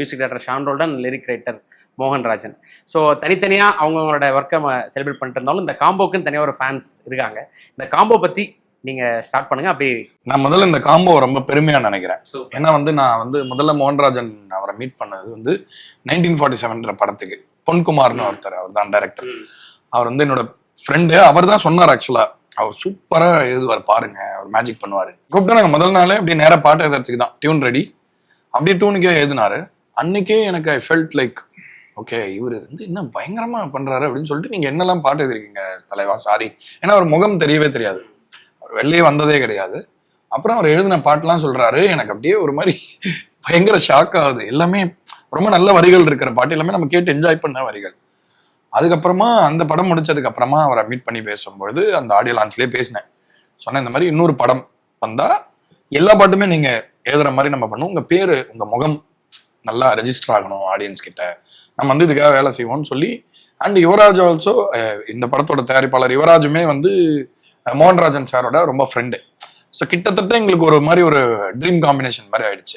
Music director Sean Roldan, lyric writer Mohanrajan. So தனித்தனியாக அவங்களோட ஒர்க்கை செலிப்ரேட் பண்ணிட்டு இருந்தாலும் இந்த காம்போக்குன்னு தனியாக ஒரு ஃபேன்ஸ் இருக்காங்க. இந்த காம்போ பற்றி நீங்கள் ஸ்டார்ட் பண்ணுங்க. அப்படி நான் முதல்ல இந்த காம்போ ரொம்ப பெருமையாக நினைக்கிறேன். ஏன்னா நான் முதல்ல மோகன்ராஜன் அவரை மீட் பண்ணது 1947 படத்துக்கு பொன்குமார்னு ஒருத்தர், அவர் தான் டைரக்டர். அவர் என்னோட ஃப்ரெண்டு. அவர் தான் சொன்னார் ஆக்சுவலா, அவர் சூப்பரா எழுதுவார் பாருங்க, அவர் மேஜிக் பண்ணுவாரு. கூப்பிட்டு நாங்கள் முதல் நாளே அப்படியே நேராக பாட்டு எழுதுறதுக்கு தான் டியூன் ரெடி, அப்படியே டியூனுக்கே எழுதினாரு. அன்னைக்கே எனக்கு ஐ ஃபெல்ட் லைக் ஓகே, இவர் என்ன பயங்கரமா பண்றாரு அப்படின்னு சொல்லிட்டு, நீங்க என்னெல்லாம் பாட்டு எழுதிருக்கீங்க தலைவா, சாரி. ஏன்னா அவர் முகம் தெரியவே தெரியாது, அவர் வெளியே வந்ததே கிடையாது. அப்புறம் அவர் எழுதின பாட்டுலாம் சொல்றாரு, எனக்கு அப்படியே ஒரு மாதிரி பயங்கர ஷாக் ஆகுது. எல்லாமே ரொம்ப நல்ல வரிகள் இருக்கிற பாட்டு, எல்லாமே நம்ம கேட்டு என்ஜாய் பண்ண வரிகள். அதுக்கப்புறமா அந்த படம் முடிச்சதுக்கு அப்புறமா அவரை மீட் பண்ணி பேசும்பொழுது அந்த ஆடியோ லான்ச்லேயே பேசினேன். சொன்னேன், இந்த மாதிரி இன்னொரு படம் வந்தா எல்லா பாட்டுமே நீங்க எழுதுற மாதிரி நம்ம பண்ணுவோம், உங்க பேரு உங்க முகம் நல்லா ரெஜிஸ்டர் ஆகணும் ஆடியன்ஸ் கிட்ட, நம்ம இதுக்காக வேலை செய்வோம்னு சொல்லி. அண்ட் யுவராஜ் ஆல்சோ, இந்த படத்தோட தயாரிப்பாளர் யுவராஜுமே மோகன்ராஜன் சாரோட ரொம்ப ஃப்ரெண்டு. ஸோ கிட்டத்தட்ட எங்களுக்கு ஒரு மாதிரி ஒரு ட்ரீம் காம்பினேஷன் மாதிரி ஆயிடுச்சு.